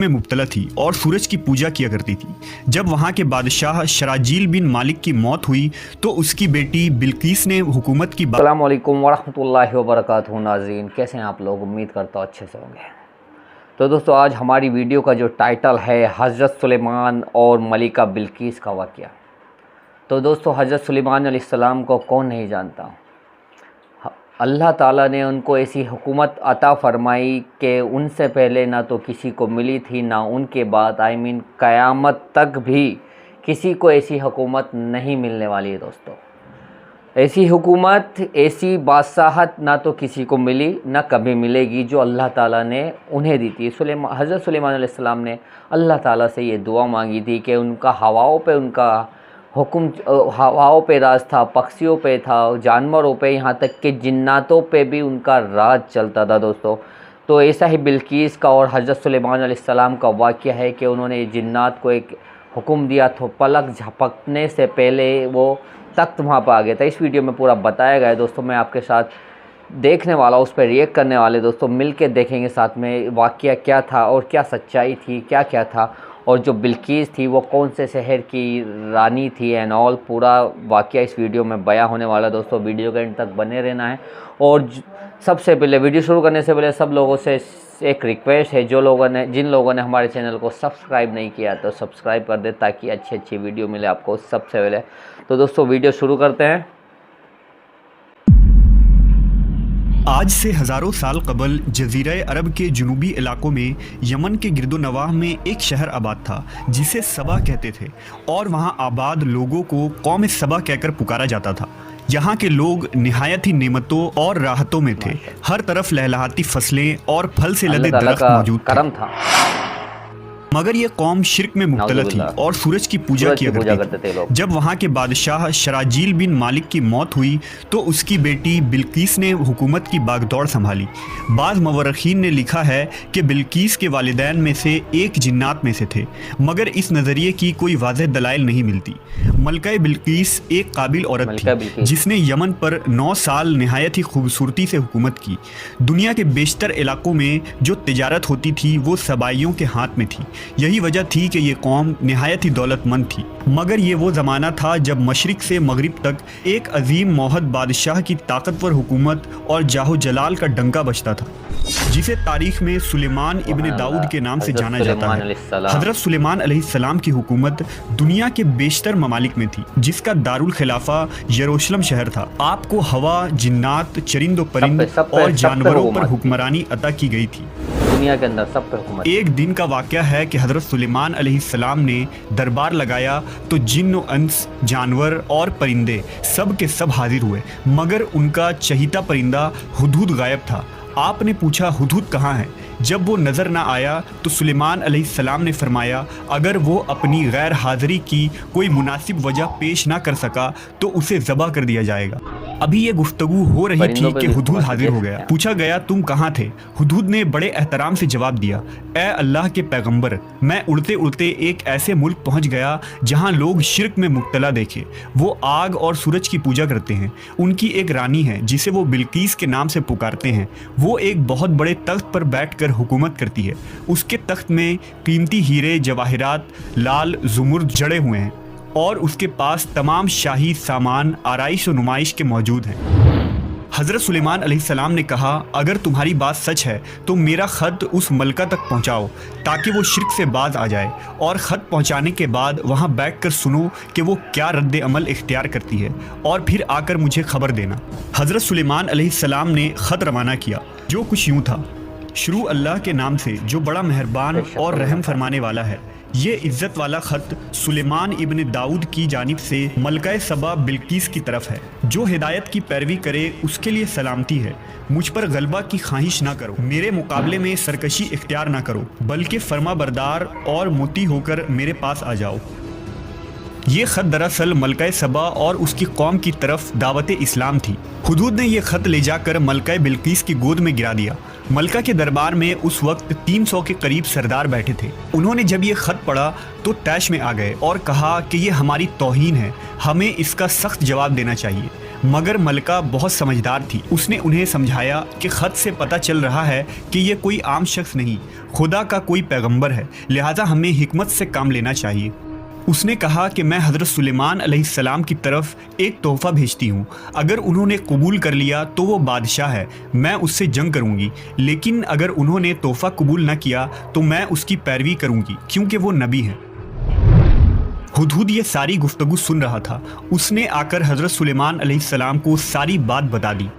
में मुब्तला थी और सूरज की पूजा किया करती थी। जब वहाँ के बादशाह शराजील बिन मालिक की मौत हुई तो उसकी बेटी बिल्किस ने हुकूमत की अस्सलाम वालेकुम वरहमतुल्लाहि वबरकातुहू। नाज़रीन, कैसे हैं आप लोग? उम्मीद करता हूँ अच्छे से होंगे। तो दोस्तों, आज हमारी वीडियो का जो टाइटल है हज़रत सुलेमान और मलिका बिल्किस का वाक़या। तो दोस्तों, हज़रत सुलेमान अलैहिस्सलाम को कौन नहीं जानता। अल्लाह ताला ने उनको ऐसी हुकूमत अता फ़रमाई कि उनसे पहले ना तो किसी को मिली थी, ना उनके बाद क़यामत तक भी किसी को ऐसी हुकूमत नहीं मिलने वाली है। दोस्तों, ऐसी हुकूमत, ऐसी बादशाहत ना तो किसी को मिली, ना कभी मिलेगी, जो अल्लाह ताला ने उन्हें दी थी। हज़रत सुलेमान अलैहिस्सलाम ने अल्लाह ताला से ये दुआ मांगी थी कि उनका हवाओं पे उनका हुक्म, हवाओं पे राज था, पक्षियों पे था, जानवरों पे, यहाँ तक कि जिन्नातों पे भी उनका राज चलता था। दोस्तों, तो ऐसा ही बिल्किस का और हज़रत सुलेमान अलैहिस्सलाम का वाक़या है कि उन्होंने जिन्नात को एक हुक्म दिया तो पलक झपकने से पहले वो तख्त वहाँ पर आ गया था। इस वीडियो में पूरा बताया गया है। दोस्तों, मैं आपके साथ देखने वाला, उस पर रिएक्ट करने वाले दोस्तों मिल के देखेंगे साथ में वाक़या क्या था और क्या सच्चाई थी, क्या क्या था, और जो बिल्किस थी वो कौन से शहर की रानी थी एंड ऑल। पूरा वाक़या इस वीडियो में बयां होने वाला। दोस्तों, वीडियो के एंड तक बने रहना है। और सबसे पहले वीडियो शुरू करने से पहले सब लोगों से एक रिक्वेस्ट है, जिन लोगों ने हमारे चैनल को सब्सक्राइब नहीं किया तो सब्सक्राइब कर दे ताकि अच्छी अच्छी वीडियो मिले आपको सबसे पहले। तो दोस्तों, वीडियो शुरू करते हैं। आज से हज़ारों साल कबल जज़ीरा अरब के जुनूबी इलाकों में यमन के गिरदोनवाह में एक शहर आबाद था जिसे सबा कहते थे, और वहाँ आबाद लोगों को कौम सबा कहकर पुकारा जाता था। यहाँ के लोग निहायत ही नेमतों और राहतों में थे। हर तरफ लहलहाती फसलें और फल से लदे दरख्त मौजूद थे। मगर ये कौम शिर्क में मुब्तला थी और सूरज की पूजा किया करती थी। जब वहाँ के बादशाह शराजील बिन मालिक की मौत हुई तो उसकी बेटी बिल्किस ने हुकूमत की बागदौड़ संभाली। बाज़ मवर्रखीन ने लिखा है कि बिल्किस के वालिदैन में से एक जिन्नात में से थे, मगर इस नज़रिए की कोई वाज़ेह दलाइल नहीं मिलती। मलका बिल्किस एक काबिल औरत थी जिसने यमन पर 9 साल निहायत ही खूबसूरती से हुकूमत की। दुनिया के बेशतर इलाकों में जो तिजारत होती थी वो सबाइयों के हाथ में थी। यही वजह थी कि ये कौम निहायत ही दौलतमंद थी। मगर ये वो ज़माना था जब मशरिक़ से मगरिब तक एक अजीम मौहद बादशाह की ताकतवर हुकूमत और जाहो जलाल का डंका बजता था, जिसे तारीख़ में सुलेमान इब्न दाऊद के नाम से जाना जाता है। हज़रत सुलेमान अलैहिस्सलाम की हुकूमत दुनिया के बेशतर ममालिक में थी, जिसका दारुल खिलाफा यरूशलेम शहर था। आपको हवा, जिन्नात, चरिंदो परिंद और जानवरों पर हुक्मरानी अता की गई थी। दुनिया के अंदर सब पे हुकूमत। एक दिन का वाक़या है कि हज़रत सुलेमान अलैहिस्सलाम ने दरबार लगाया तो जिन्न व इंस, जानवर और परिंदे सब के सब हाजिर हुए, मगर उनका चहीता परिंदा हुदहुद गायब था। आपने पूछा, हुदहुद कहाँ है? जब वो नज़र ना आया तो सुलेमान अलैहिस्सलाम ने फरमाया, अगर वो अपनी गैर हाज़िरी की कोई मुनासिब वजह पेश ना कर सका तो उसे ज़बह कर दिया जाएगा। अभी ये गुफ्तगू हो रही थी कि हुदहुद हाजिर हो गया। पूछा गया, तुम कहाँ थे? हुदहुद ने बड़े एहतराम से जवाब दिया, ए अल्लाह के पैगंबर, मैं उड़ते उड़ते एक ऐसे मुल्क पहुँच गया जहाँ लोग शिर्क में मुब्तला देखे। वो आग और सूरज की पूजा करते हैं। उनकी एक रानी है जिसे वो बिल्किस के नाम से पुकारते हैं। वो एक बहुत बड़े तख्त पर बैठ कर हुकूमत करती है। उसके तख्त में कीमती हीरे, जवाहिरात, लाल ज़ुमुर्द जड़े हुए हैं और उसके पास तमाम शाही सामान आराइश और नुमाइश के मौजूद हैं। हज़रत सुलेमान अलैहिस्सलाम ने कहा, अगर तुम्हारी बात सच है तो मेरा ख़त उस मलका तक पहुँचाओ ताकि वो शिर्क से बाज आ जाए, और ख़त पहुँचाने के बाद वहाँ बैठकर सुनो कि वो क्या रद्द अमल इख्तियार करती है, और फिर आकर मुझे ख़बर देना। हज़रत सुलेमान अलैहिस्सलाम ने ख़त रवाना किया, जो कुछ यूँ था, शुरू अल्लाह के नाम से जो बड़ा मेहरबान और रहम फरमाने वाला है। ये इज़्ज़त वाला ख़त सुलेमान इब्न दाऊद की जानिब से मलका सबा बिल्किस की तरफ है। जो हिदायत की पैरवी करे उसके लिए सलामती है। मुझ पर गलबा की ख्वाहिश ना करो, मेरे मुकाबले में सरकशी इख्तियार ना करो, बल्कि फर्मा बरदार और मुती होकर मेरे पास आ जाओ। ये ख़त दरअसल मलका सबा और उसकी कौम की तरफ दावत इस्लाम थी। हुदहुद ने यह ख़त ले जाकर मलका बिल्किस की गोद में गिरा दिया। मलका के दरबार में उस वक्त 300 के करीब सरदार बैठे थे। उन्होंने जब ये ख़त पढ़ा तो तैश में आ गए और कहा कि ये हमारी तौहीन है, हमें इसका सख्त जवाब देना चाहिए। मगर मलका बहुत समझदार थी। उसने उन्हें समझाया कि ख़त से पता चल रहा है कि ये कोई आम शख्स नहीं, खुदा का कोई पैगंबर है, लिहाजा हमें हिकमत से काम लेना चाहिए। उसने कहा कि मैं हज़रत सुलेमान अलैहिस्सलाम की तरफ एक तोहफ़ा भेजती हूँ, अगर उन्होंने कबूल कर लिया तो वो बादशाह है, मैं उससे जंग करूँगी, लेकिन अगर उन्होंने तोहफ़ा कबूल न किया तो मैं उसकी पैरवी करूँगी, क्योंकि वो नबी हैं। हुदहुद ये सारी गुफ्तगू सुन रहा था। उसने आकर हज़रत सुलेमान अलैहिस्सलाम को सारी बात बता दी।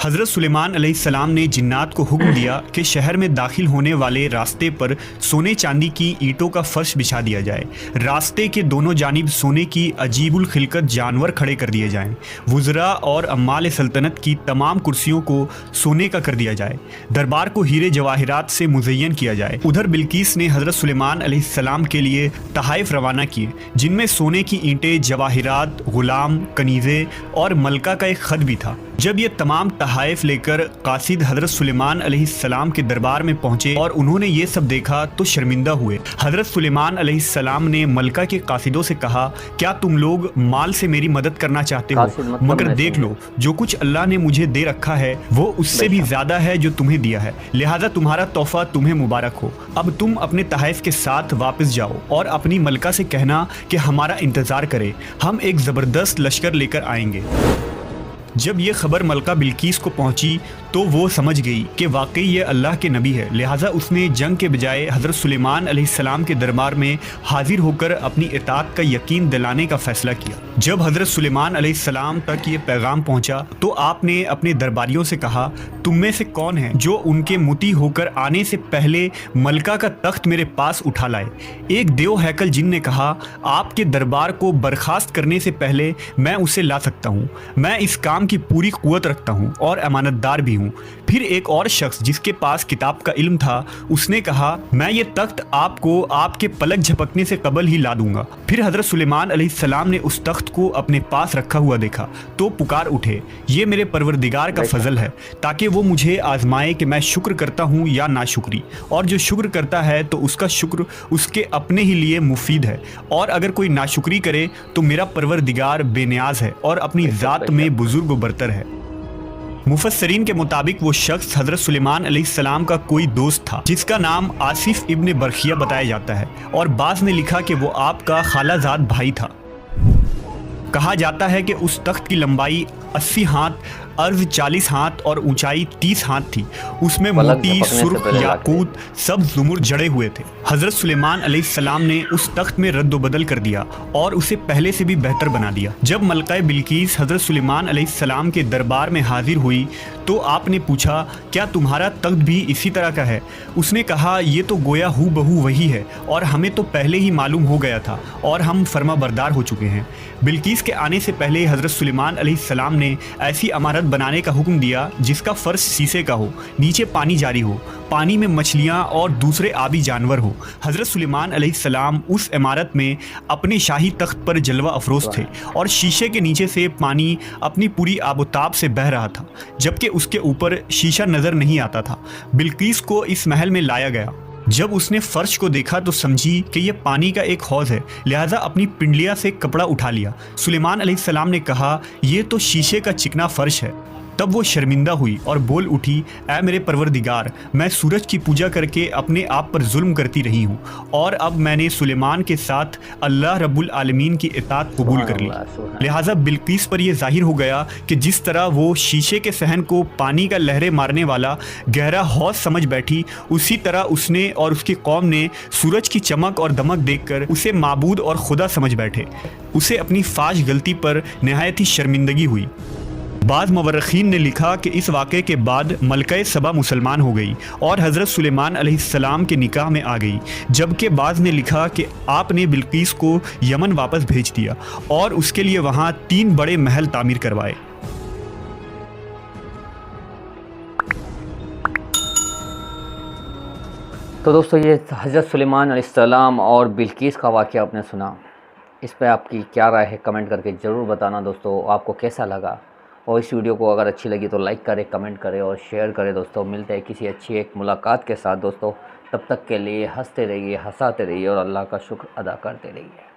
हज़रत सुलेमान अलैहिस्सलाम ने जिन्नात को हुक्म दिया कि शहर में दाखिल होने वाले रास्ते पर सोने चांदी की ईंटों का फर्श बिछा दिया जाए। रास्ते के दोनों जानिब सोने की अजीबुल खिलकत जानवर खड़े कर दिए जाएं। वुज़रा और अम्माल सल्तनत की तमाम कुर्सियों को सोने का कर दिया जाए। दरबार को हीरे जवाहिरात से मुज़य्यन किया जाए। उधर बिल्कीस ने हज़रत सुलेमान अलैहिस्सलाम के लिए तहाइफ रवाना किए, जिनमें सोने की ईंटें, जवाहिरात, गुलाम, कनीज़े और मलका का एक ख़त भी था। जब ये तमाम तहाइफ लेकर कासिद हज़रत सुलेमान अलैहिस्सलाम के दरबार में पहुंचे और उन्होंने ये सब देखा तो शर्मिंदा हुए। हज़रत सुलेमान अलैहिस्सलाम ने मलका के कासिदों से कहा, क्या तुम लोग माल से मेरी मदद करना चाहते हो? मगर देख लो, जो कुछ अल्लाह ने मुझे दे रखा है वो उससे भी ज़्यादा है जो तुम्हें दिया है, लिहाजा तुम्हारा तोहफ़ा तुम्हें मुबारक हो। अब तुम अपने तहाइफ के साथ वापस जाओ और अपनी मलका से कहना कि हमारा इंतज़ार करे, हम एक ज़बरदस्त लश्कर लेकर आएंगे। जब ये खबर मलका बिल्कीस को पहुंची तो वो समझ गई कि वाकई ये अल्लाह के नबी है, लिहाजा उसने जंग के बजाय हज़रत सुलेमान अलैहिस्सलाम के दरबार में हाजिर होकर अपनी इताअत का यकीन दिलाने का फ़ैसला किया। जब हज़रत सुलेमान अलैहिस्सलाम तक ये पैगाम पहुंचा तो आपने अपने दरबारियों से कहा, तुम में से कौन है जो उनके मुती होकर आने से पहले मलका का तख्त मेरे पास उठा लाए? एक देव हैकल जिन ने कहा, आपके दरबार को बर्खास्त करने से पहले मैं उसे ला सकता हूँ, मैं इस काम की पूरी कुव्वत रखता हूँ और अमानतदार भी हूँ। फिर एक और शख्स जिसके पास किताब का इल्म था, उसने कहा, मैं ये तख्त आपको आपके पलक झपकने से कबल ही ला दूंगा। फिर हज़रत सुलेमान अलैहिस्सलाम ने उस तख्त को अपने पास रखा हुआ देखा तो पुकार उठे, ये मेरे परवरदिगार का फजल है, ताकि वो मुझे आजमाए कि मैं शुक्र करता हूँ या नाशुक्री, और जो शुक्र करता है तो उसका शुक्र उसके अपने ही लिए मुफीद है, और अगर कोई नाशुक्री करे तो मेरा परवरदिगार बेनियाज है और अपनी ज़ात में बुजुर्ग बरतर है। मुफस्सरीन के मुताबिक वो शख्स हज़रत सुलेमान अलैहिस्सलाम का कोई दोस्त था जिसका नाम आसिफ इब्न बरखिया बताया जाता है, और बाज़ ने लिखा कि वो आपका खालाजाद भाई था। कहा जाता है कि उस तख्त की लंबाई 80 हाथ, अर्ज 40 हाथ और ऊंचाई 30 हाथ थी। उसमें मोती, सुर्ख, याकूत, सब ज़ुमुर जड़े हुए थे। हज़रत सुलेमान अलैहिस्सलाम ने उस तख्त में रद्द बदल कर दिया और उसे पहले से भी बेहतर बना दिया। जब मलका बिल्कीस हज़रत सुलेमान अलैहिस्सलाम के दरबार में हाजिर हुई तो आपने पूछा, क्या तुम्हारा तख्त भी इसी तरह का है? उसने कहा, ये तो गोया हू बहू वही है, और हमें तो पहले ही मालूम हो गया था और हम फर्माबरदार हो चुके हैं। बिल्कीस के आने से पहले हज़रत सुलेमान अलैहिस्सलाम ने ऐसी इमारत बनाने का हुक्म दिया जिसका फर्श शीशे का हो, नीचे पानी जारी हो, पानी में मछलियाँ और दूसरे आबी जानवर हो। हज़रत सुलेमान अलैहिस्सलाम उस इमारत में अपने शाही तख्त पर जलवा अफरोज़ थे और शीशे के नीचे से पानी अपनी पूरी आबोताब से बह रहा था, जबकि उसके ऊपर शीशा नज़र नहीं आता था। बिल्कीस को इस महल में लाया गया। जब उसने फर्श को देखा तो समझी कि यह पानी का एक हौज़ है, लिहाजा अपनी पिंडलिया से कपड़ा उठा लिया। सुलेमान अलैहिस्सलाम ने कहा, यह तो शीशे का चिकना फर्श है। तब वो शर्मिंदा हुई और बोल उठी, ऐ मेरे परवरदिगार, मैं सूरज की पूजा करके अपने आप पर जुल्म करती रही हूँ, और अब मैंने सुलेमान के साथ अल्लाह रब्बुल आलमीन की इताअत कबूल कर ली। लिहाजा बिल्कीस पर यह जाहिर हो गया कि जिस तरह वो शीशे के सहन को पानी का लहरें मारने वाला गहरा हौज़ समझ बैठी, उसी तरह उसने और उसकी कौम ने सूरज की चमक और दमक देखकर उसे माबूद और खुदा समझ बैठे। उसे अपनी फाश गलती पर नहायत ही शर्मिंदगी हुई। बाज़ मवर्रखीन ने लिखा कि इस वाक़े के बाद मलका सबा मुसलमान हो गई और हज़रत सुलेमान अलैहिस्सलाम के निकाह में आ गई, जबकि बाज़ ने लिखा कि आपने बिल्कीस को यमन वापस भेज दिया और उसके लिए वहाँ 3 बड़े महल तामीर करवाए। तो दोस्तों, ये हज़रत सुलेमान अलैहिस्सलाम और बिल्कीस का वाक़या आपने सुना। इस पर आपकी क्या राय है, कमेंट करके ज़रूर बताना दोस्तों, आपको कैसा लगा। और इस वीडियो को अगर अच्छी लगी तो लाइक करें, कमेंट करें और शेयर करें दोस्तों। मिलते हैं किसी अच्छी एक मुलाकात के साथ दोस्तों। तब तक के लिए हंसते रहिए, हंसाते रहिए और अल्लाह का शुक्र अदा करते रहिए।